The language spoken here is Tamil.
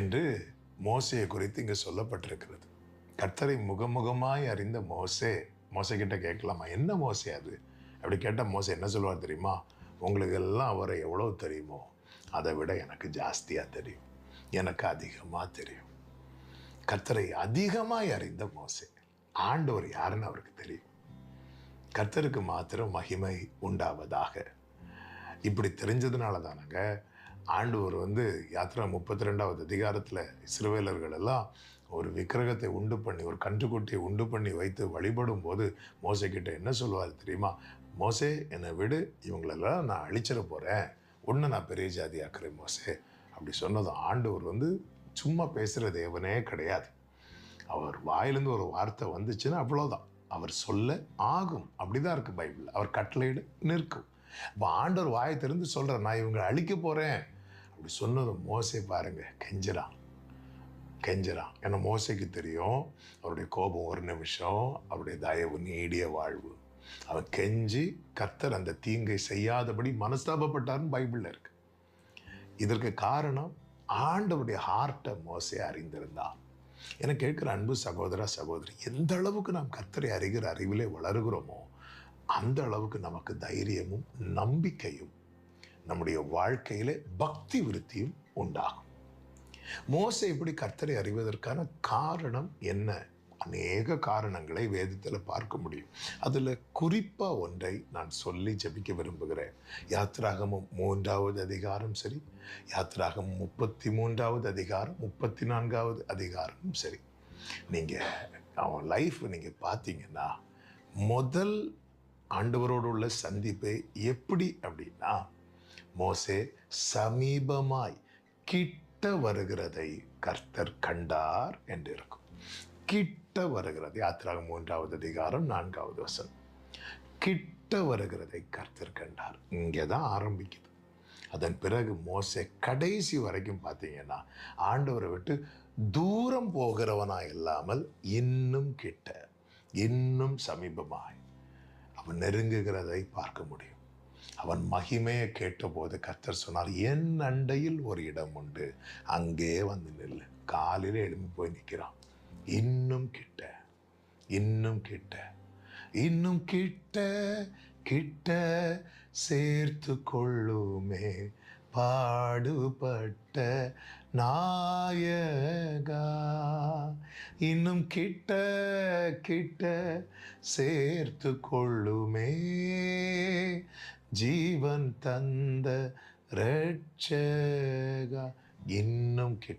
என்று மோசையை குறித்து இங்கே சொல்லப்பட்டிருக்கிறது. கர்த்தரை முகமுகமாய் அறிந்த மோசே கிட்ட கேட்கலாமா, என்ன மோசே அது? அப்படி கேட்டால் மோசே என்ன சொல்லுவார் தெரியுமா? உங்களுக்கு எல்லாம் அவரை எவ்வளோ தெரியுமோ அதை விட எனக்கு ஜாஸ்தியாக தெரியும், எனக்கு அதிகமாக தெரியும். கர்த்தரை அதிகமாய் அறிந்த மோசே. ஆண்டவர் யாருன்னு அவருக்கு தெரியும். கர்த்தருக்கு மாத்திரம் மகிமை உண்டாவதாக. இப்படி தெரிஞ்சதுனால தானங்க ஆண்டவர் யாத்திரா 32வது அதிகாரத்தில் இஸ்ரவேலர்கள் எல்லாம் ஒரு விக்கிரகத்தை உண்டு பண்ணி, ஒரு கன்றுக்குட்டியை உண்டு பண்ணி வைத்து வழிபடும் போது மோசே கிட்ட என்ன சொல்லுவார் தெரியுமா? மோசே, என்னை விடு, இவங்களெல்லாம் நான் அழிச்சிட போகிறேன், உன்னை நான் பெரிய ஜாதி ஆக்குறேன் மோசே. அப்படி சொன்னதும் ஆண்டவர் சும்மா பேசுகிற தேவனே கிடையாது. அவர் வாயிலிருந்து ஒரு வார்த்தை வந்துச்சுன்னா அவ்வளோதான், அவர் சொல்ல ஆகும். அப்படிதான் இருக்கு பைபிள். அவர் கட்டளையிட நிற்கும். இப்போ ஆண்டவர் வாயை திறந்து சொல்கிறார், நான் இவங்களை அழிக்க போகிறேன். அப்படி சொன்னதும் மோசே பாருங்க கெஞ்சுறான். ஏன்னா மோசைக்கு தெரியும் அவருடைய கோபம் ஒரு நிமிஷம், அவருடைய தயவு நீடிய வாழ்வு. அவன் கெஞ்சி கர்த்தர் அந்த தீங்கை செய்யாதபடி மனஸ்தாபப்பட்டார்னு பைபிள்ல இருக்கு. இதற்கு காரணம் ஆண்டவருடைய ஹார்ட்டை மோசே அறிந்திருந்தான். என கேட்கிற அன்பு சகோதர சகோதரி, எந்த அளவுக்கு நாம் கர்த்தரை அறிகிற அறிவிலே வளருகிறோமோ அந்த அளவுக்கு நமக்கு தைரியமும் நம்பிக்கையும் நம்முடைய வாழ்க்கையிலே பக்தி விருத்தியும் உண்டாகும். மோசே இப்படி கர்த்தரை அறிவதற்கான காரணம் என்ன? அநேக காரணங்களை வேதத்தில் பார்க்க முடியும். அதில் குறிப்பாக ஒன்றை நான் சொல்லி ஜெபிக்க விரும்புகிறேன். யாத்திராகமம் 3வது அதிகாரம் சரி, யாத்திராகமம் 33வது அதிகாரம், 34வது அதிகாரமும் சரி, நீங்கள் அவன் லைஃப் நீங்கள் பார்த்தீங்கன்னா முதல் ஆண்டவரோடு உள்ள சந்திப்பை எப்படி அப்படின்னா, மோசே சமீபமாய் கிட்ட வருகிறதை கர்த்தர் கண்டார் என்று இருக்கும். கிட்ட வருகிறது. யாத்திராகமம் 3வது அதிகாரம் 4வது வசனம். கிட்ட வருகிறதை கர்த்தர் கண்டார். இங்கே தான் ஆரம்பிக்குது. அதன் பிறகு மோசே கடைசி வரைக்கும் பார்த்தீங்கன்னா ஆண்டவரை விட்டு தூரம் போகிறவனா இல்லாமல் இன்னும் கிட்ட, இன்னும் சமீபமாய் அவன் நெருங்குகிறதை பார்க்க முடியும். அவன் மகிமையை கேட்டபோது கர்த்தர் சொன்னார், என் அண்டையில் ஒரு இடம் உண்டு, அங்கே வந்து நில்லு. காலையில் எழும்பி போய் நிற்கிறான். இன்னும் கிட்ட, இன்னும் கிட்ட, இன்னும் கிட்ட கிட்ட சேர்த்து கொள்ளுமே பாடுபட்ட நாயகா. இன்னும் கிட்ட கிட்ட சேர்த்து கொள்ளுமே ஜீவன் தந்த இரட்சகா. இன்னும் கிட்ட